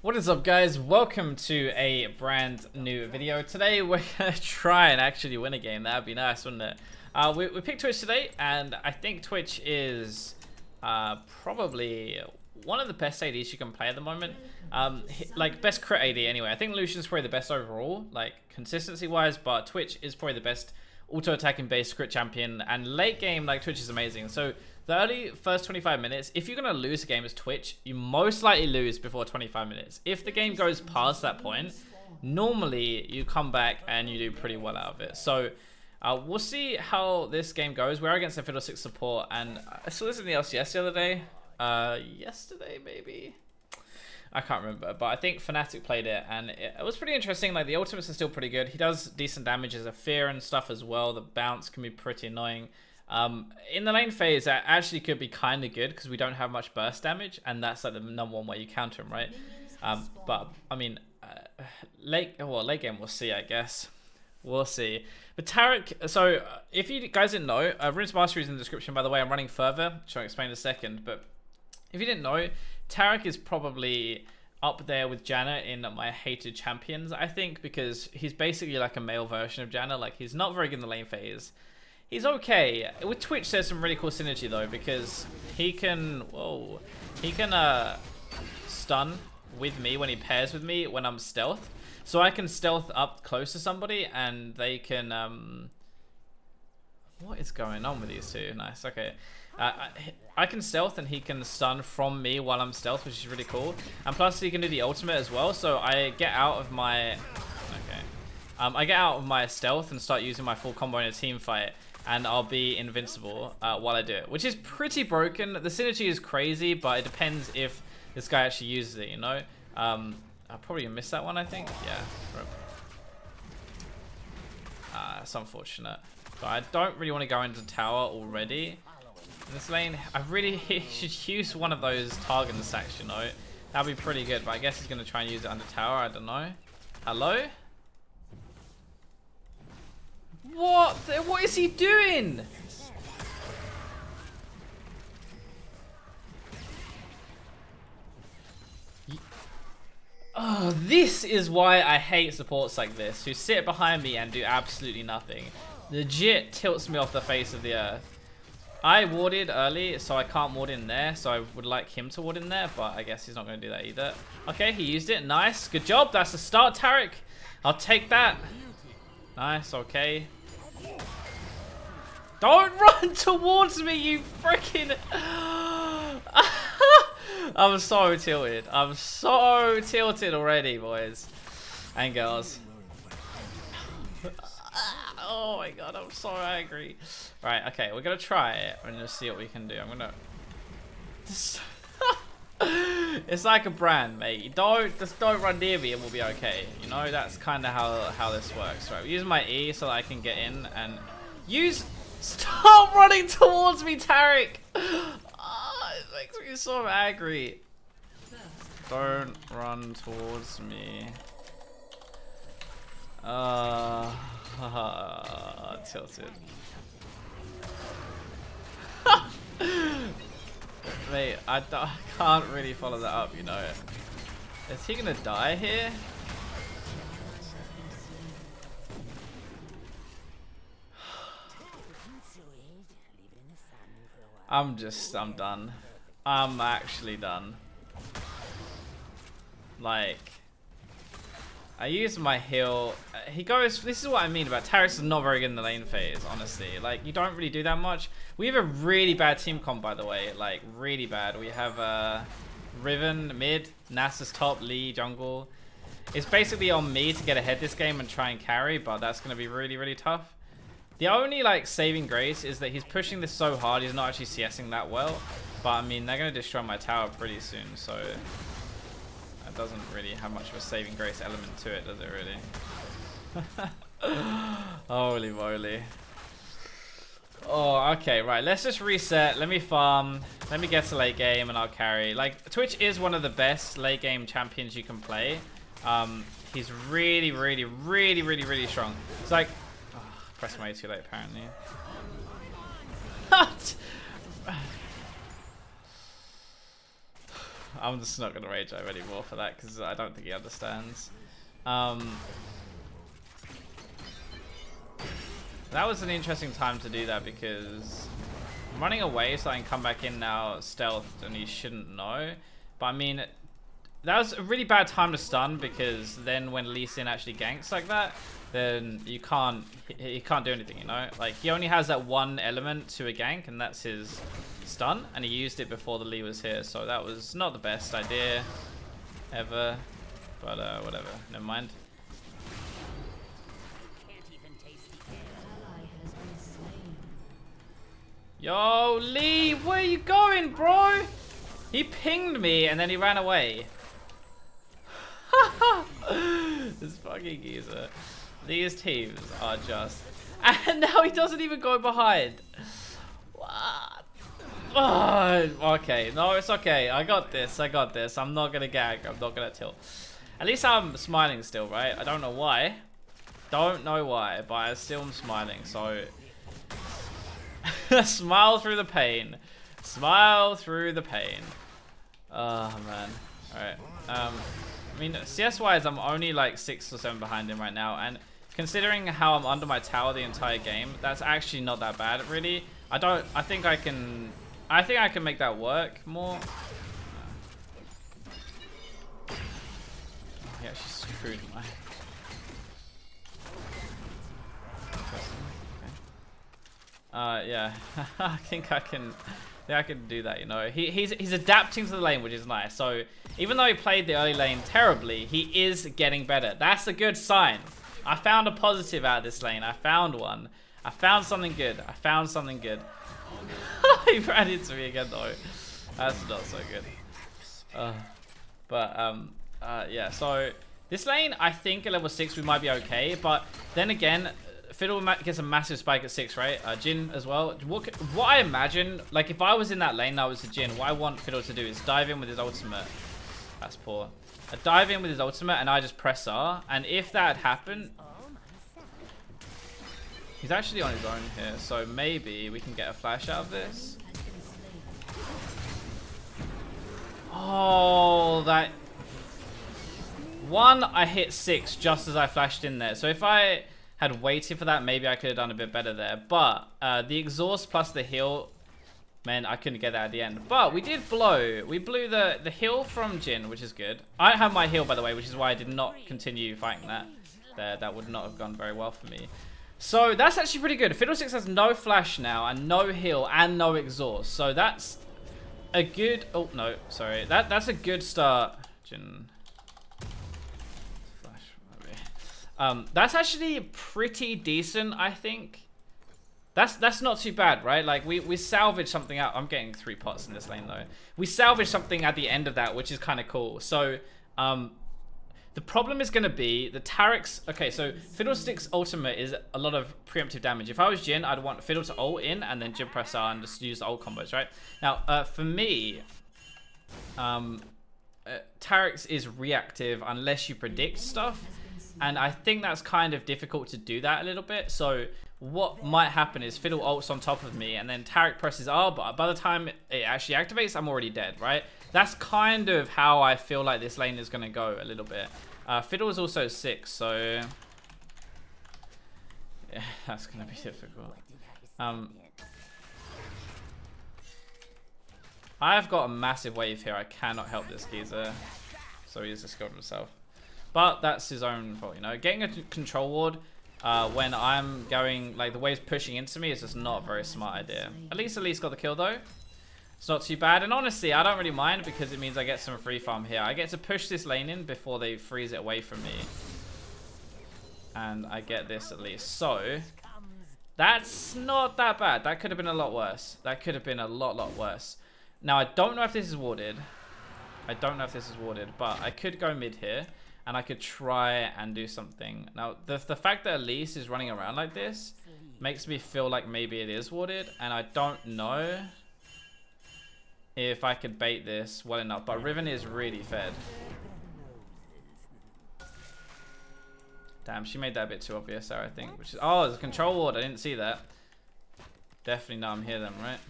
What is up, guys? Welcome to a brand new video. Today we're gonna try and actually win a game. That'd be nice, wouldn't it? We picked Twitch today, and I think Twitch is probably one of the best ADs you can play at the moment. Like best crit AD anyway. I think Lucian's probably the best overall, like consistency wise, but Twitch is probably the best auto attacking based crit champion, and late game like Twitch is amazing. So the early first 25 minutes, if you're gonna lose a game as Twitch, you most likely lose before 25 minutes. If the game goes past that point, normally you come back and you do pretty well out of it. So we'll see how this game goes. We're against a Fiddlesticks support, and I saw this in the LCS the other day. Yesterday maybe, I can't remember, but I think Fnatic played it, and it was pretty interesting. Like the ultimates are still pretty good. He does decent damage as a fear and stuff as well. The bounce can be pretty annoying. In the lane phase, that actually could be kind of good because we don't have much burst damage, and that's like the #1 way you counter him, right? But I mean, late game we'll see, I guess. We'll see. But Taric, so if you guys didn't know, Rinse Mastery is in the description, by the way. I'm running further, which I'll explain in a second. But if you didn't know, Taric is probably up there with JANNA in my hated champions, I think, because he's basically like a male version of JANNA. Like, he's not very good in the lane phase. He's okay. With Twitch, there's some really cool synergy though, because he can, stun with me when he pairs with me when I'm stealth. So I can stealth up close to somebody, and they can, what is going on with these two? Nice, okay. I can stealth and he can stun from me while I'm stealth, which is really cool. And plus he can do the ultimate as well, so I get out of my, I get out of my stealth and start using my full combo in a team fight, and I'll be invincible while I do it, which is pretty broken. The synergy is crazy, but it depends if this guy actually uses it, you know? I'll probably miss that one, I think. Yeah. It's unfortunate. But I don't really want to go into tower already. In this lane, I really should use one of those target stacks, you know? That'd be pretty good, but I guess he's going to try and use it under tower. I don't know. Hello? What is he doing? Oh, this is why I hate supports like this, who sit behind me and do absolutely nothing. Legit tilts me off the face of the earth. I warded early, so I can't ward in there, so I would like him to ward in there, but I guess he's not going to do that either. Okay, he used it. Nice. Good job. That's the start, Taric. I'll take that. Nice. Okay. Don't run towards me, you freaking... I'm so tilted. I'm so tilted already, boys and girls. Oh my god, I'm so angry. Right, okay, we're gonna try it and just see what we can do. I'm gonna... It's like a brand, mate. Just don't run near me and we'll be okay. You know, that's kind of how this works. Right, we're using my E so that I can get in and use... Stop running towards me, Taric! Oh, it makes me so angry. Don't run towards me. Tilted. Mate, I can't really follow that up, you know. Is he gonna die here? I'm done. I'm actually done. Like, I use my heal. He goes, this is what I mean about Taric is not very good in the lane phase, honestly. Like, you don't really do that much. We have a really bad team comp, by the way. Like, really bad. We have Riven mid, Nasus top, Lee jungle. It's basically on me to get ahead this game and try and carry, but that's going to be really, really tough. The only, like, saving grace is that he's pushing this so hard, he's not actually CSing that well. But, I mean, they're going to destroy my tower pretty soon, so... That doesn't really have much of a saving grace element to it, does it really? Holy moly. Oh, okay, right. Let's just reset. Let me farm. Let me get to late game and I'll carry. Like, Twitch is one of the best late game champions you can play. He's really, really, really, really, really strong. It's like... Pressed way too late, apparently. I'm just not gonna rage over anymore for that because I don't think he understands. That was an interesting time to do that because I'm running away so I can come back in now stealthed and he shouldn't know. But I mean, that was a really bad time to stun because then when Lee Sin actually ganks like that, then he can't do anything, you know? Like, he only has that one element to a gank and that's his stun, and he used it before the Lee was here, so that was not the best idea ever, but whatever, never mind. Yo, Lee, where you going, bro? He pinged me and then he ran away. This fucking geezer. These teams are just... And now he doesn't even go behind. What? Oh, okay, no, it's okay. I got this, I got this. I'm not gonna gag, I'm not gonna tilt. At least I'm smiling still, right? I don't know why. Don't know why, but I still am smiling, so... Smile through the pain. Smile through the pain. Oh, man. Alright. I mean, CS-wise, I'm only like 6 or 7 behind him right now, and considering how I'm under my tower the entire game, that's actually not that bad, really. I think I can make that work more. He actually screwed my... yeah, I think I can do that, you know. He's adapting to the lane, which is nice. So even though he played the early lane terribly, he is getting better. That's a good sign. I found a positive out of this lane. I found one. I found something good. I found something good. He ran into me again though. That's not so good. Yeah, so this lane, I think at level 6 we might be okay, but then again, Fiddle gets a massive spike at 6, right? Jin as well. What I imagine, like if I was in that lane that was the Jin, what I want Fiddle to do is dive in with his ultimate. That's poor. Dive in with his ultimate and I just press R, and if that had happened, he's actually on his own here, so maybe we can get a flash out of this. Oh, that one, I hit 6 just as I flashed in there. So if I had waited for that, maybe I could have done a bit better there. But the exhaust plus the heal, man, I couldn't get that at the end. But we did blow. We blew the heal from Jin, which is good. I don't have my heal, by the way, which is why I did not continue fighting that. That would not have gone very well for me. So that's actually pretty good. Fiddlesticks has no flash now, and no heal, and no exhaust. So that's a good... Oh, no, sorry. That's a good start. Jin... that's actually pretty decent, I think. That's not too bad, right? Like, we salvaged something out. I'm getting 3 pots in this lane, though. We salvaged something at the end of that, which is kind of cool. So, the problem is going to be the Tarek's... Okay, so Fiddlestick's ultimate is a lot of preemptive damage. If I was Jin, I'd want Fiddle to ult in and then Jin press R and just use the ult combos, right? Now, for me... Tarek's is reactive unless you predict stuff. And I think that's kind of difficult to do that a little bit. So what might happen is Fiddle ults on top of me and then Tarek presses R, but by the time it actually activates, I'm already dead, right? That's kind of how I feel like this lane is going to go a little bit. Fiddle is also 6, so... Yeah, that's going to be difficult. I've got a massive wave here. I cannot help this geezer. So he just killed himself. But that's his own fault, you know. Getting a control ward when I'm going, like the wave's pushing into me is just not a very smart idea. At least got the kill though. It's not too bad. And honestly, I don't really mind because it means I get some free farm here. I get to push this lane in before they freeze it away from me. And I get this at least. So, that's not that bad. That could have been a lot worse. That could have been a lot worse. Now, I don't know if this is warded. But I could go mid here. And I could try and do something. Now, the fact that Elise is running around like this makes me feel like maybe it is warded. And I don't know if I could bait this well enough. But Riven is really fed. Damn, she made that a bit too obvious there, I think. Which is, oh, there's a control ward. I didn't see that. Definitely know I'm here then, right?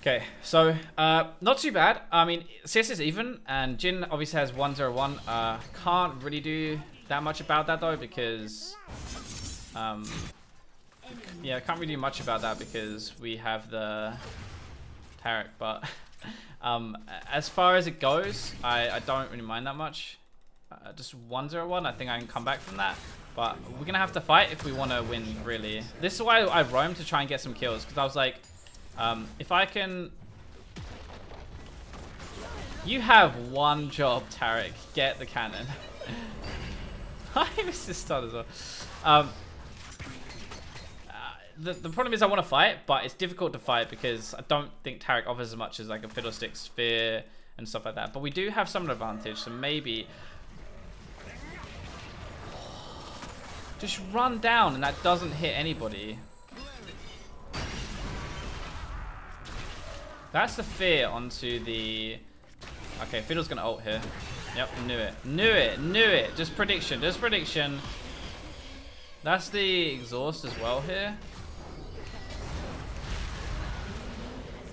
Okay, so not too bad. I mean, CS is even, and Jin obviously has 101. Can't really do that much about that though, because yeah, can't really do much about that because we have the Tarek. But as far as it goes, I don't really mind that much. Just 101. I think I can come back from that. But we're gonna have to fight if we want to win, really. This is why I roamed to try and get some kills, because I was like, if I can... You have one job, Tarek. Get the cannon. I missed this stun as well. The problem is I want to fight, but it's difficult to fight because I don't think Tarek offers as much as like a Fiddlestick Sphere and stuff like that. But we do have some advantage, so maybe... Just run down and that doesn't hit anybody. That's the fear onto the... Okay, Fiddle's gonna ult here. Yep, knew it. Knew it, knew it. Just prediction, just prediction. That's the exhaust as well here.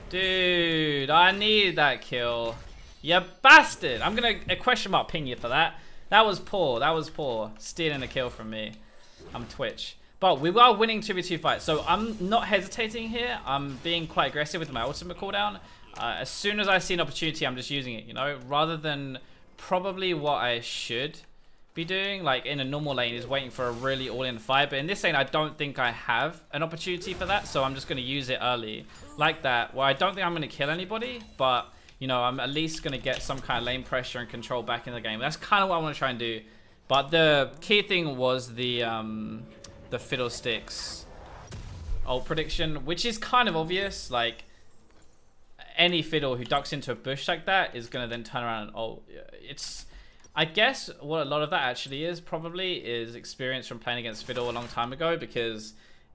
Dude, I needed that kill. You bastard. I'm gonna a question mark ping you for that. That was poor, that was poor. Stealing a kill from me. I'm Twitch. But we are winning 2v2 fights, so I'm not hesitating here. I'm being quite aggressive with my ultimate cooldown. As soon as I see an opportunity, I'm just using it, you know? Rather than probably what I should be doing, like in a normal lane, is waiting for a really all-in fight. But in this lane, I don't think I have an opportunity for that, so I'm just going to use it early. Like that, where I don't think I'm going to kill anybody, but, you know, I'm at least going to get some kind of lane pressure and control back in the game. That's kind of what I want to try and do. But the key thing was the Fiddlesticks ult prediction, which is kind of obvious. Like, any Fiddle who ducks into a bush like that is going to then turn around and ult. It's, I guess what a lot of that actually is probably is experience from playing against Fiddle a long time ago, because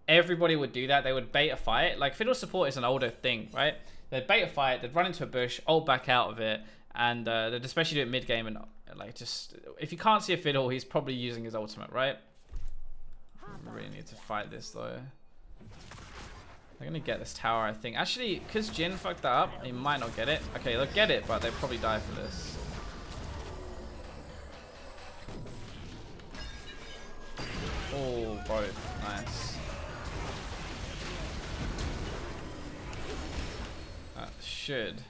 everybody would do that. They would bait a fight. Like, Fiddle support is an older thing, right? They'd bait a fight, they'd run into a bush, ult back out of it, and they'd especially do it mid game. And like, just if you can't see a Fiddle, he's probably using his ultimate, right? I really need to fight this though. They're gonna get this tower, I think. Actually, because Jin fucked that up, he might not get it. Okay, they'll get it, but they'll probably die for this. Oh, both. Nice. That should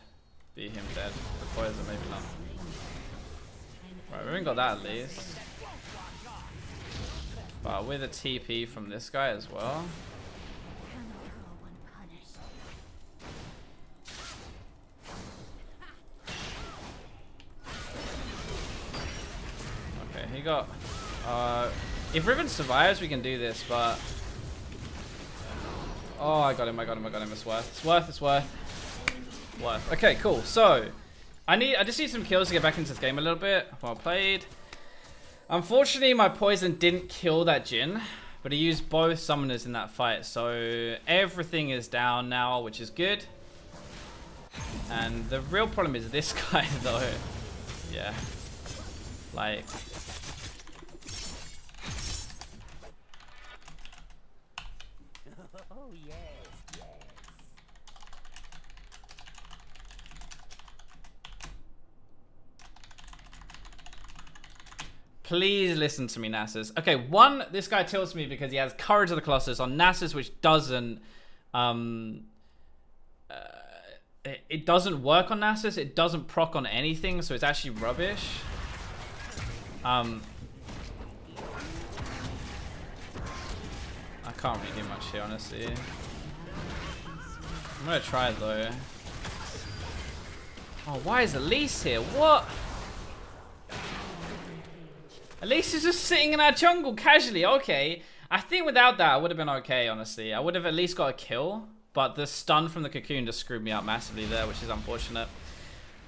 be him dead. The poison, maybe not. Right, we haven't got that at least. But with a TP from this guy as well. Okay, he got... if Riven survives, we can do this, but... Oh, I got him, I got him, I got him. It's worth. It's worth, it's worth. Worth. Okay, cool. So, I just need some kills to get back into this game a little bit. Well played. Unfortunately, my poison didn't kill that Jin, but he used both summoners in that fight. So, everything is down now, which is good. And the real problem is this guy, though. Yeah. Like... Oh, yes, yes. Please listen to me, Nasus. Okay, one, this guy tilts me because he has Courage of the Colossus on Nasus, which doesn't... it doesn't work on Nasus. It doesn't proc on anything, so it's actually rubbish. I can't really do much here, honestly. I'm gonna try it, though. Oh, why is Elise here? What? Elise is just sitting in our jungle casually. Okay. I think without that, I would have been okay, honestly. I would have at least got a kill. But the stun from the cocoon just screwed me up massively there, which is unfortunate.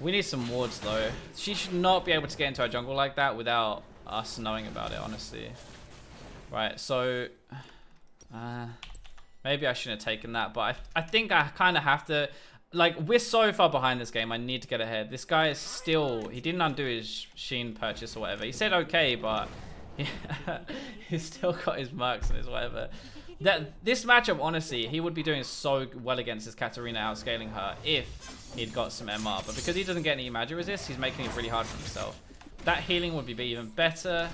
We need some wards, though. She should not be able to get into our jungle like that without us knowing about it, honestly. Right, so... maybe I shouldn't have taken that, but I think I kind of have to... Like, we're so far behind this game, I need to get ahead. This guy is still... He didn't undo his Sheen purchase or whatever. He said okay, but... he's still got his mercs and his whatever. This matchup, honestly, he would be doing so well against this Katarina outscaling her if he'd got some MR. But because he doesn't get any magic resist, he's making it really hard for himself. That healing would be even better.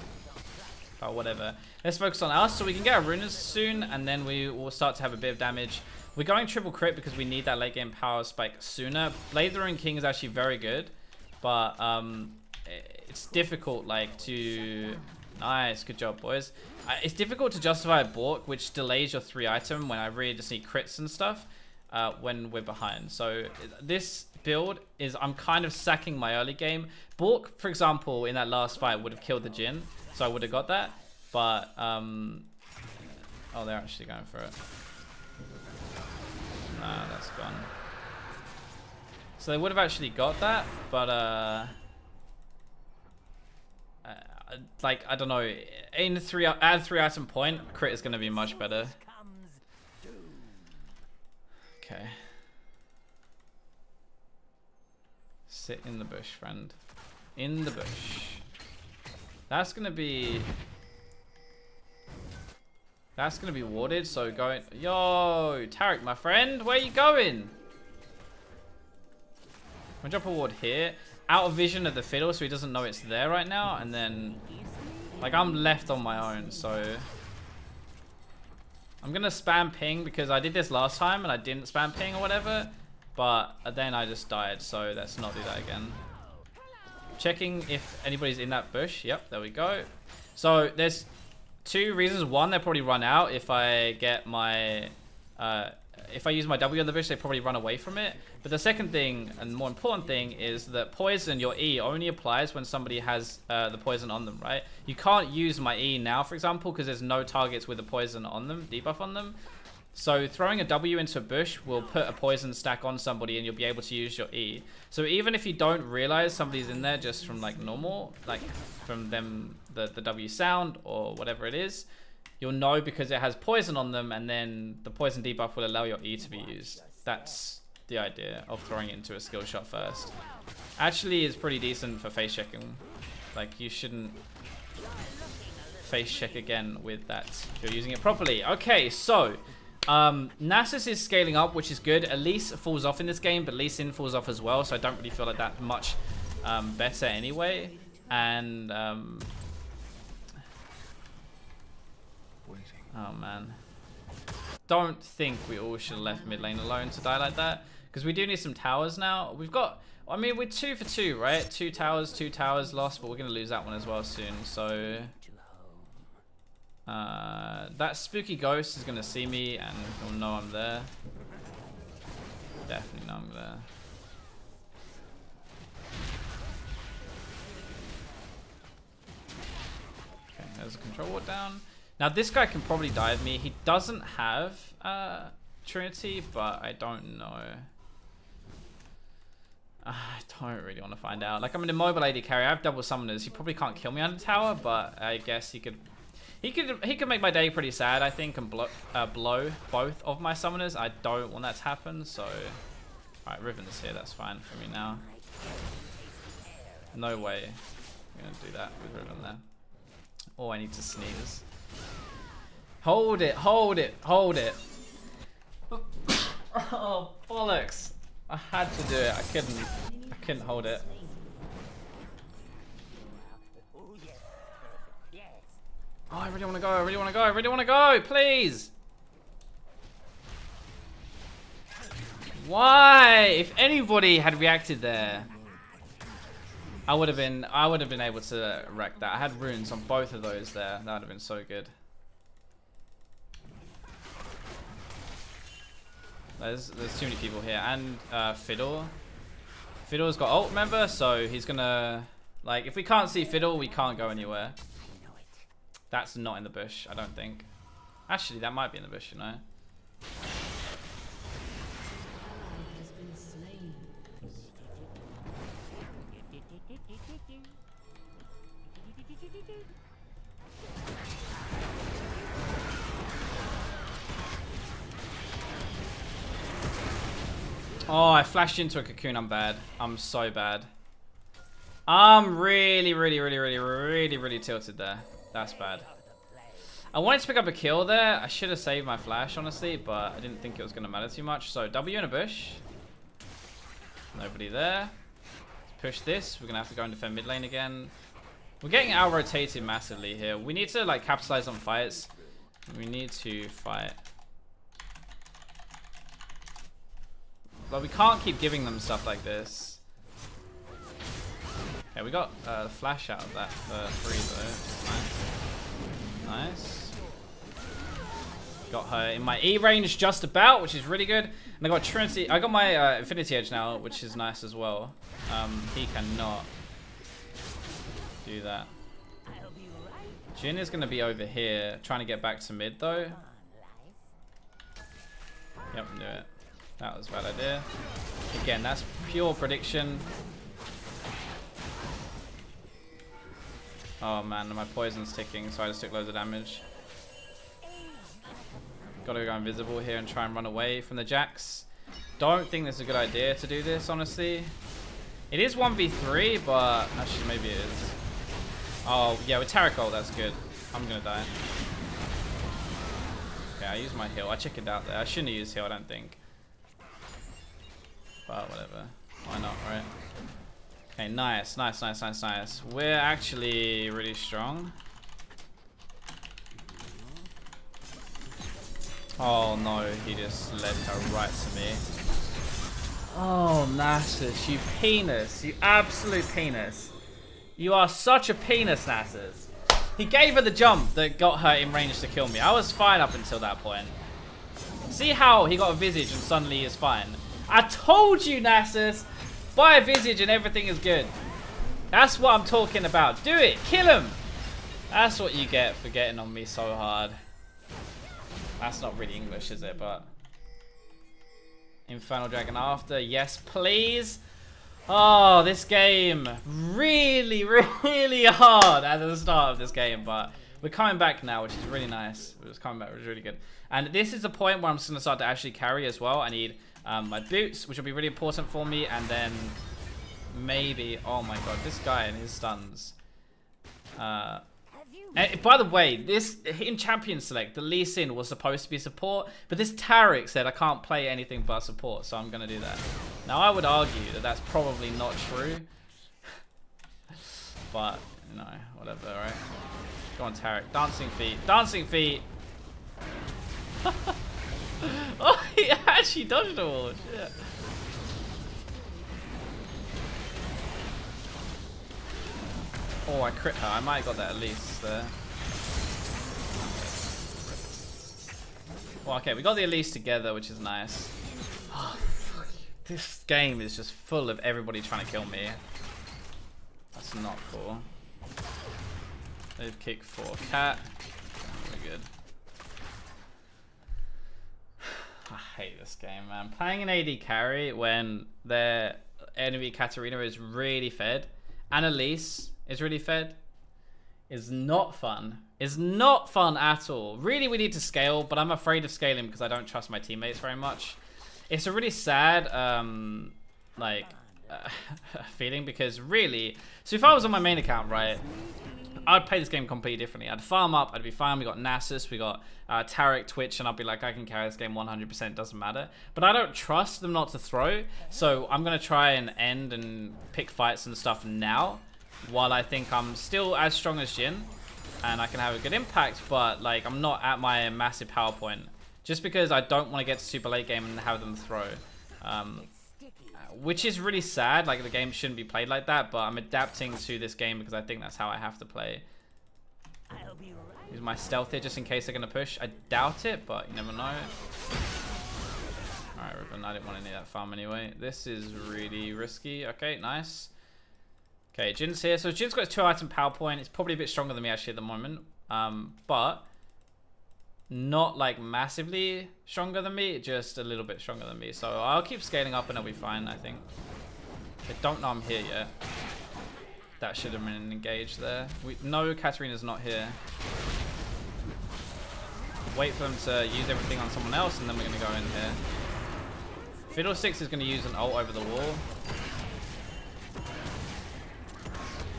But whatever. Let's focus on us so we can get our runes soon, and then we will start to have a bit of damage. We're going triple crit because we need that late game power spike sooner. Blade the Rune King is actually very good, but it's difficult like to... Nice, good job, boys. It's difficult to justify a balk, which delays your 3 item when I really just need crits and stuff when we're behind. So this build is, I'm kind of sacking my early game. Balk, for example, in that last fight would have killed the Jhin, so I would have got that. But, oh, they're actually going for it. Nah, that's gone. So they would have actually got that, but, like, I don't know, add 3 item point, crit is going to be much better. Okay. Sit in the bush, friend. In the bush. That's going to be... That's going to be warded, so going... Yo, Tarek, my friend, where are you going? I'm going to drop a ward here. Out of vision of the fiddle, so he doesn't know it's there right now. And then, like, I'm left on my own, so... I'm going to spam ping because I did this last time and I didn't spam ping or whatever. But then I just died, so let's not do that again. Checking if anybody's in that bush. Yep, there we go. So there's 2 reasons. One, they'll probably run out if I get my... if I use my W on the bush, they probably run away from it. But the second thing, and more important thing, is that poison, your E, only applies when somebody has the poison on them, right? You can't use my E now, for example, because there's no targets with the poison on them, debuff on them. So throwing a W into a bush will put a poison stack on somebody and you'll be able to use your E. So even if you don't realize somebody's in there just from like normal, like from them, the W sound or whatever it is, you'll know because it has poison on them, and then the poison debuff will allow your E to be used. That's the idea of throwing it into a skill shot first. Actually, is pretty decent for face checking. Like, you shouldn't face check again with that if you're using it properly. Okay, so Nasus is scaling up, which is good. Elise falls off in this game, but Lee Sin falls off as well, so I don't really feel like that much better anyway. And oh man, don't think we all should have left mid lane alone to die like that, because we do need some towers now. We've got, I mean, we're 2 for 2, right? 2 towers lost, but we're gonna lose that one as well soon. So that spooky ghost is gonna see me and he'll know I'm there. Definitely know I'm there. Okay, there's a control ward down. Now this guy can probably dive me. He doesn't have Trinity, but I don't know. I don't really want to find out. Like, I'm an immobile AD carry. I have double summoners. He probably can't kill me under tower, but I guess he could make my day pretty sad, I think, and blow both of my summoners. I don't want that to happen, so... Alright, Riven's here. That's fine for me now. No way I'm going to do that with Riven there. Oh, I need to sneeze. Hold it, hold it, hold it. Oh, bollocks. I had to do it. I couldn't hold it. Oh, I really want to go. I really want to go. I really want to go. Please. Why? If anybody had reacted there, I would have been able to wreck that. I had runes on both of those there. That would have been so good. There's too many people here, and Fiddle. Fiddle's got ult, remember? So he's gonna, like, if we can't see Fiddle, we can't go anywhere. That's not in the bush, I don't think. Actually, that might be in the bush, you know. Oh, I flashed into a cocoon. I'm bad. I'm so bad. I'm really tilted there. That's bad. I wanted to pick up a kill there. I should have saved my flash, honestly, but I didn't think it was going to matter too much. So W in a bush. Nobody there. Let's push this. We're going to have to go and defend mid lane again. We're getting out-rotated massively here. We need to like capitalize on fights. We need to fight. But we can't keep giving them stuff like this. Okay, we got the flash out of that for free though. Nice. Nice. Got her in my E range just about, which is really good. And I got Trinity. I got my Infinity Edge now, which is nice as well. He cannot do that. Jin is going to be over here, trying to get back to mid though. Yep, knew it. That was a bad idea. Again, that's pure prediction. Oh man, my poison's ticking, so I just took loads of damage. Gotta go invisible here and try and run away from the Jax. Don't think this is a good idea to do this, honestly. It is 1v3, but actually maybe it is. Oh, yeah, with Taric ult, that's good. I'm gonna die. Okay, I used my heal. I chickened out there. I shouldn't have used heal, I don't think. But whatever. Why not, right? Okay, nice, nice, nice, nice, nice. We're actually really strong. Oh no, he just led her right to me. Oh, Nasus, you penis. You absolute penis. You are such a penis, Nasus. He gave her the jump that got her in range to kill me. I was fine up until that point. See how he got a Visage and suddenly he is fine? I told you, Nasus. Buy a Visage and everything is good. That's what I'm talking about. Do it. Kill him. That's what you get for getting on me so hard. That's not really English, is it? But Infernal Dragon after. Yes, please. Oh, this game. Really, really hard at the start of this game. But we're coming back now, which is really nice. We're just coming back, which is really good. And this is the point where I'm just going to start to actually carry as well. I need my boots, which will be really important for me. And then maybe... Oh my god, this guy and his stuns. And by the way, this in Champion Select, the Lee Sin was supposed to be support, but this Taric said I can't play anything but support, so I'm going to do that. Now, I would argue that that's probably not true. But, you know, whatever, right? Go on, Taric. Dancing feet. Dancing feet! Oh, he actually dodged a wall. Shit. Oh, I crit her. I might have got that at least there. Well, okay, we got the Elise together, which is nice. Oh, fuck. This game is just full of everybody trying to kill me. That's not cool. They've kicked for Cat. Very good. I hate this game, man. Playing an AD carry when their enemy Katarina is really fed, and Elise is really fed, is not fun. Is not fun at all. Really, we need to scale, but I'm afraid of scaling because I don't trust my teammates very much. It's a really sad, feeling because really, so if I was on my main account, right, I'd play this game completely differently. I'd farm up, I'd be fine. We got Nasus, we got Taric, Twitch, and I'd be like, I can carry this game 100%, doesn't matter. But I don't trust them not to throw, so I'm gonna try and end and pick fights and stuff now, while I think I'm still as strong as Jin, and I can have a good impact, but like I'm not at my massive power point, just because I don't want to get to super late game and have them throw. Which is really sad, like the game shouldn't be played like that, but I'm adapting to this game because I think that's how I have to play. Use my stealth here just in case they're going to push. I doubt it, but you never know. Alright, Ribbon, I didn't want any of that farm anyway. This is really risky. Okay, nice. Okay, Jin's here. So Jin's got his 2-item power point. It's probably a bit stronger than me actually at the moment. But not like massively stronger than me, just a little bit stronger than me. So I'll keep scaling up and it'll be fine, I think. They don't know I'm here yet. That should have been engaged there. No, Katarina's not here. Wait for them to use everything on someone else and then we're going to go in here. Fiddlesticks is going to use an ult over the wall.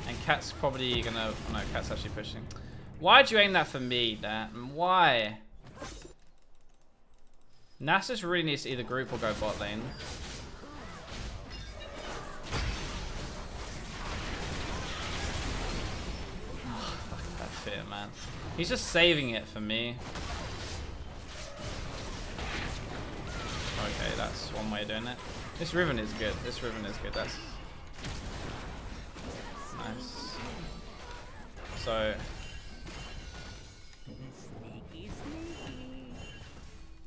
And Cat's probably gonna... No, Cat's actually pushing. Why'd you aim that for me, Dan? Why? Nasus really needs to either group or go bot lane. Oh, fuck that fear, man. He's just saving it for me. Okay, that's one way of doing it. This Riven is good. This Riven is good. That's nice. So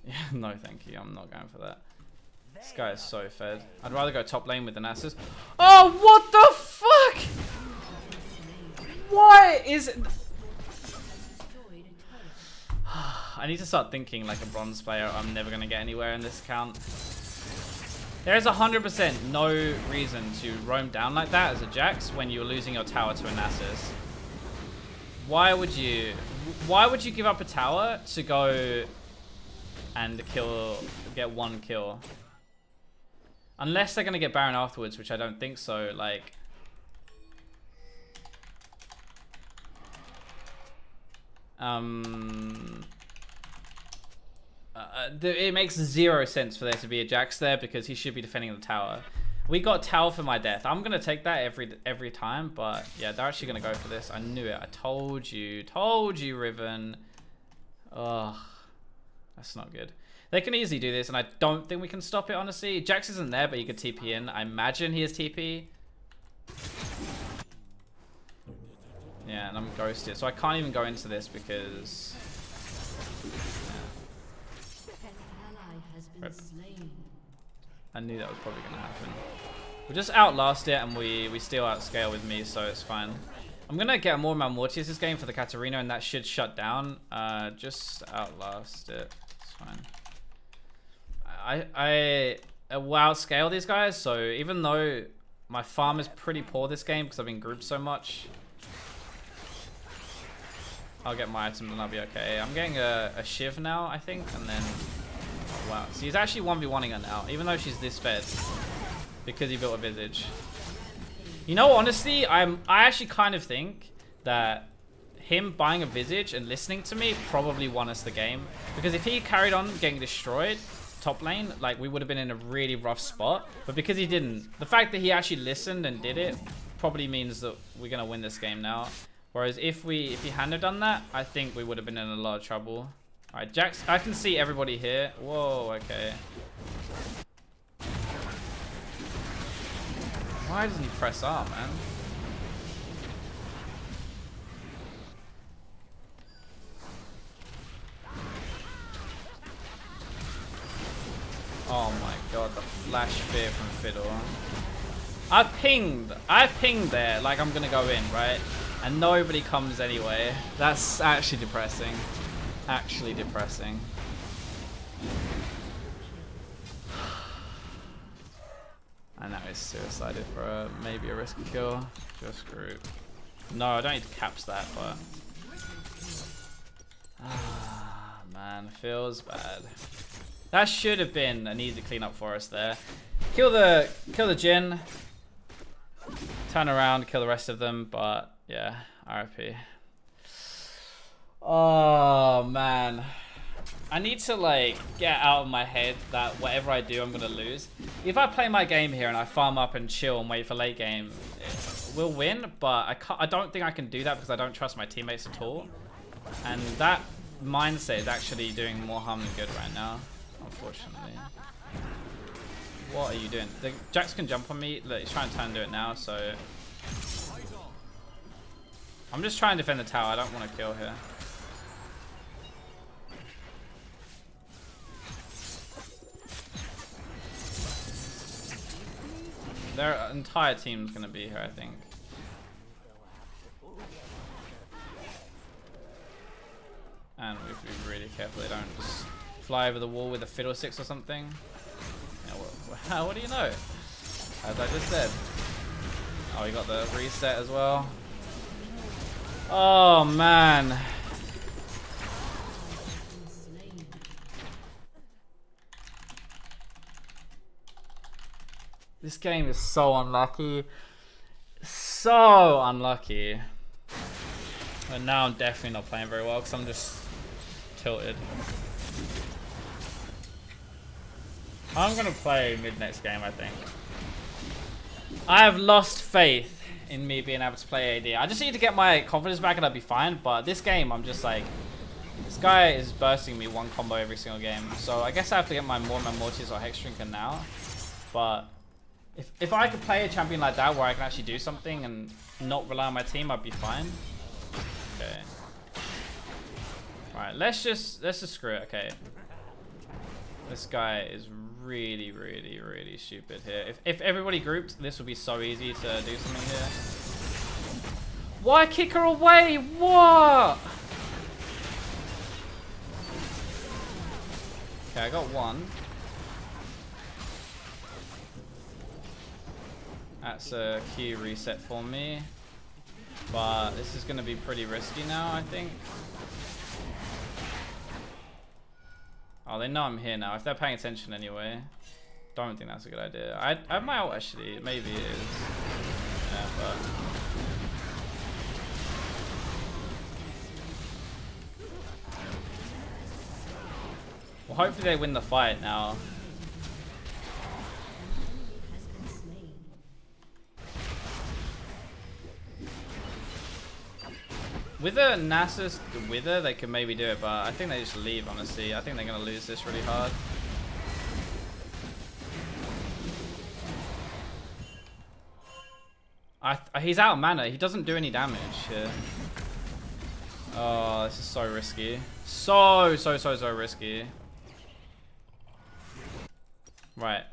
yeah, no thank you. I'm not going for that. This guy is so fed. I'd rather go top lane with the Nasus. Oh, what the fuck? Why is it? I need to start thinking like a bronze player. I'm never going to get anywhere in this account. There is 100% no reason to roam down like that as a Jax when you're losing your tower to a Nasus. Why would you give up a tower to go and get one kill? Unless they're going to get Baron afterwards, which I don't think so. Like, it makes 0 sense for there to be a Jax there because he should be defending the tower. We got tower for my death. I'm gonna take that every time, but yeah, they're actually gonna go for this. I knew it. I told you, Riven. Oh, that's not good. They can easily do this, and I don't think we can stop it, honestly. Jax isn't there, but he could TP in. I imagine he has TP. Yeah, and I'm ghosted, so I can't even go into this because... Rip. I knew that was probably going to happen. We'll just outlast it, and we still outscale with me, so it's fine. I'm going to get more Mortius this game for the Katarina, and that should shut down. Just outlast it. It's fine. I will outscale these guys, so even though my farm is pretty poor this game because I've been grouped so much, I'll get my items and I'll be okay. I'm getting a Shiv now, I think, and then... Wow, so he's actually 1v1ing her now, even though she's this fed, because he built a Visage. You know, honestly, I actually kind of think that him buying a Visage and listening to me probably won us the game, because if he carried on getting destroyed top lane, like, we would have been in a really rough spot. But because he didn't, the fact that he actually listened and did it probably means that we're gonna win this game now. Whereas if he hadn't have done that, I think we would have been in a lot of trouble. Alright, Jax, I can see everybody here. Whoa, okay. Why doesn't he press R, man? Oh my god, the flash fear from Fiddle. I pinged there like I'm gonna go in, right? And nobody comes anyway. That's actually depressing. Actually depressing. I know he's suicided for maybe a risky kill. Just group. No, I don't need to caps that, but... Ah, man, feels bad. That should have been an easy cleanup for us there. Kill the Jhin. Turn around, kill the rest of them, but yeah, RIP. Oh man. I need to like get out of my head that whatever I do, I'm gonna lose. If I play my game here and I farm up and chill and wait for late game, we'll win, but I don't think I can do that because I don't trust my teammates at all. And that mindset is actually doing more harm than good right now, unfortunately. What are you doing? The Jax can jump on me. Look, he's trying to turn and do it now, so... I'm just trying to defend the tower. I don't want to kill here. Their entire team's going to be here, I think. And we have to be really careful they don't just fly over the wall with a fiddlesticks or something. Yeah, what do you know? As I just said. Oh, we got the reset as well. Oh, man. This game is so unlucky. So unlucky. And now I'm definitely not playing very well because I'm just tilted. I'm gonna play mid next game, I think. I have lost faith in me being able to play AD. I just need to get my confidence back and I'll be fine. But this game, I'm just like, this guy is bursting me one combo every single game. So I guess I have to get my Mortis or Hexdrinker now. But if I could play a champion like that where I can actually do something and not rely on my team, I'd be fine. Okay. Alright, let's just screw it. Okay. This guy is really, really, really stupid here. If everybody grouped, this would be so easy to do something here. Why kick her away? What? Okay, I got one. That's a Q reset for me. But this is going to be pretty risky now, I think. Oh, they know I'm here now. If they're paying attention anyway. Don't think that's a good idea. I have my ult actually. Maybe it is. Yeah, but... well, hopefully they win the fight now. With a Nasus Wither, they could maybe do it, but I think they just leave, honestly. I think they're going to lose this really hard. He's out of mana. He doesn't do any damage here. Oh, this is so risky. So risky. Right.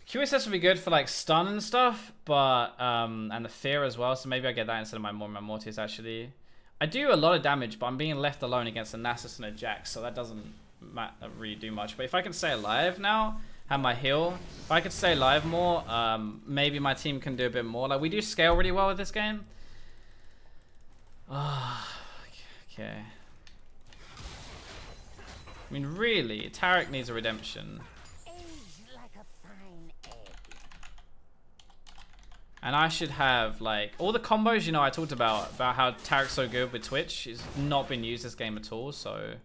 QSS would be good for like stun and stuff, but and the fear as well. So maybe I get that instead of my Mortis actually. I do a lot of damage, but I'm being left alone against a Nasus and a Jax, so that doesn't really do much. But if I can stay alive now, have my heal. If I could stay alive more, maybe my team can do a bit more. Like we do scale really well with this game. Okay. I mean, really, Taric needs a redemption. And I should have, like, all the combos, you know, I talked about how Taric's so good with Twitch. It's not been used this game at all, so...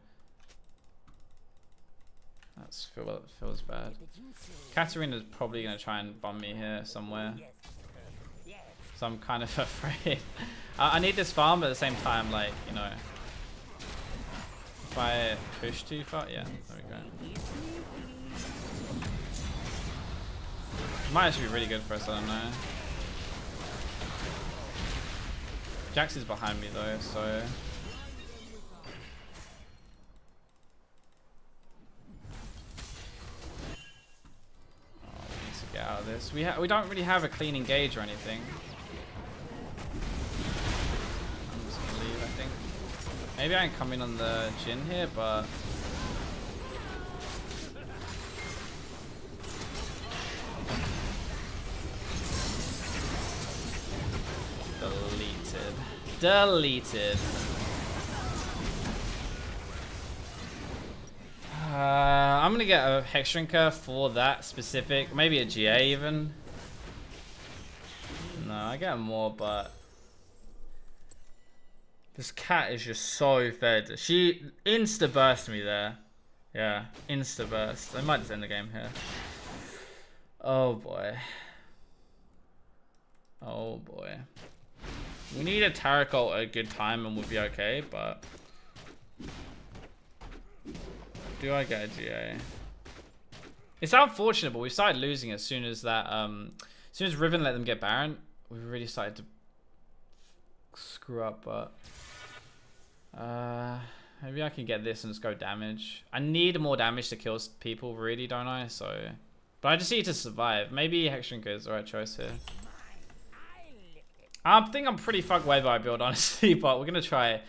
feels bad. Katarina's probably going to try and bum me here somewhere. So I'm kind of afraid. I need this farm, but at the same time, like, you know... if I push too far... yeah, there we go. Might actually be really good for us, I don't know. Jax is behind me though, so... oh, we need to get out of this. We don't really have a clean engage or anything. I'm just gonna leave, I think. Maybe I can come in on the Jhin here, but... Deleted. I'm gonna get a Hexdrinker for that specific, maybe a GA even. No, I get more, but this cat is just so fed. She insta burst me there. Yeah, insta burst. I might just end the game here. Oh boy. Oh boy. We need a Taric ult at a good time and we'll be okay, but... do I get a GA? It's unfortunate, but we started losing as soon as that, as soon as Riven let them get Baron, we really started to screw up, but... maybe I can get this and just go damage. I need more damage to kill people, really, don't I? So... but I just need to survive. Maybe Hexdrinker is the right choice here. I think I'm pretty fucked way by build, honestly, but we're going to try.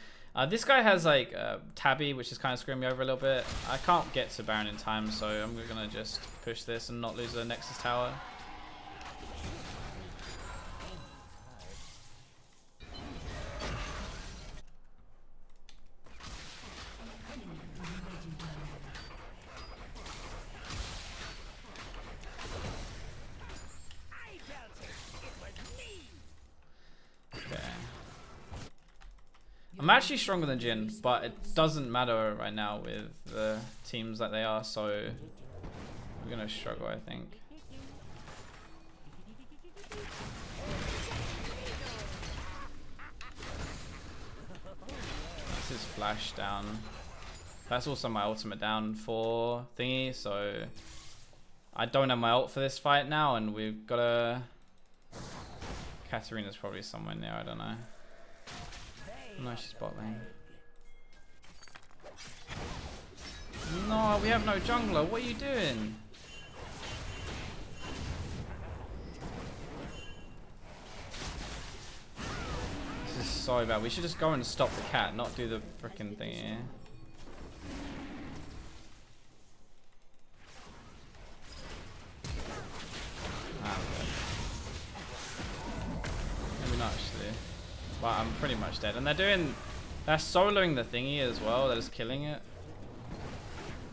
This guy has, like, Tabby, which is kind of screwing me over a little bit. I can't get to Baron in time, so I'm going to just push this and not lose the Nexus Tower. I'm actually stronger than Jin, but it doesn't matter right now with the teams that they are, so we're gonna struggle, I think. This is flash down. That's also my ultimate down for thingy, so I don't have my ult for this fight now, and we've got a... Katarina's probably somewhere near, I don't know. No, she's bot lane. No, we have no jungler. What are you doing? This is so bad. We should just go and stop the cat, not do the freaking thing here. Maybe not actually. But I'm pretty much dead. And they're soloing the thingy as well. They're just killing it.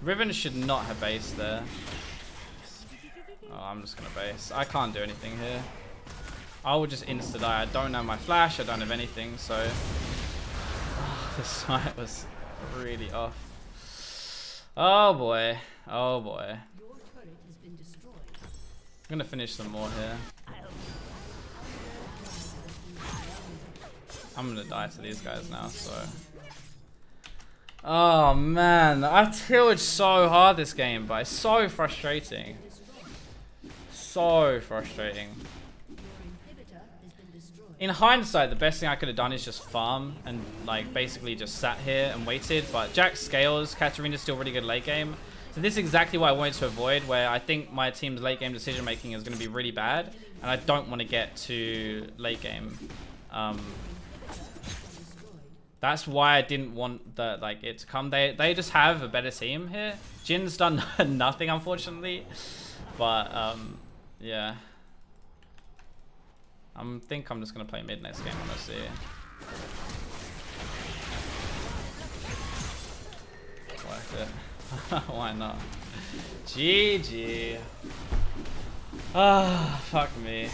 Riven should not have based there. Oh, I'm just gonna base. I can't do anything here. I will just insta die. I don't have my flash. I don't have anything. So the smite was really off. Oh boy. Oh boy. I'm gonna finish some more here. I'm gonna die to these guys now, so. Oh man, I tilled so hard this game, but it's so frustrating. So frustrating. In hindsight, the best thing I could have done is just farm and like basically just sat here and waited, but Jack scales, Katarina's still really good late game. So this is exactly what I wanted to avoid, where I think my team's late game decision making is going to be really bad, and I don't want to get to late game. That's why I didn't want it to come. They just have a better team here. Jin's done nothing, unfortunately, but yeah. I think I'm just gonna play mid next game, honestly. Worth it. Why not? GG. Ah, fuck me.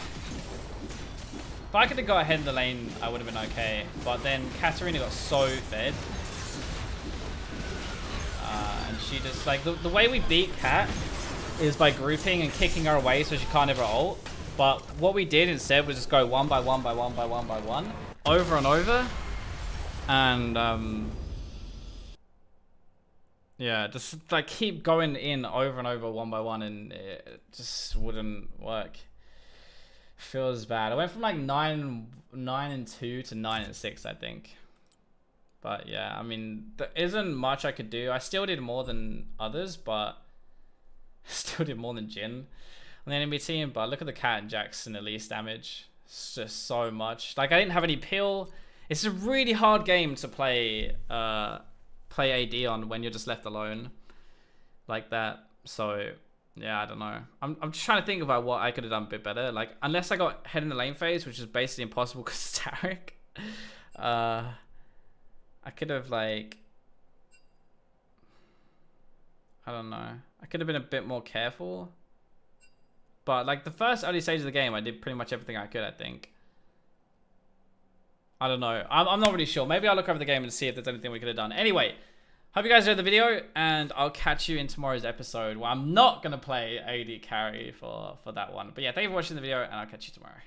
If I could have got ahead in the lane, I would have been okay. But then Katarina got so fed. And she just, like, the way we beat Kat is by grouping and kicking her away so she can't ever ult. But what we did instead was just go one by one by one by one by one. Over and over. And, yeah, just, like, keep going in over and over one by one, and it just wouldn't work. Feels bad. I went from like 9-2 to 9-6, I think. But yeah, I mean, there isn't much I could do. I still did more than others, but still did more than Jin on the enemy team. But look at the Cat and Jackson Elise damage. It's just so much. Like, I didn't have any peel. It's a really hard game to play AD on when you're just left alone like that. So yeah, I don't know. I'm just trying to think about what I could have done a bit better. Like, unless I got head in the lane phase, which is basically impossible because it's Tarek. I could have, like, I don't know. I could have been a bit more careful. But like the first early stage of the game, I did pretty much everything I could, I think. I don't know. I'm not really sure. Maybe I'll look over the game and see if there's anything we could have done. Anyway. Hope you guys enjoyed the video, and I'll catch you in tomorrow's episode where I'm not going to play AD carry for that one. But yeah, thank you for watching the video, and I'll catch you tomorrow.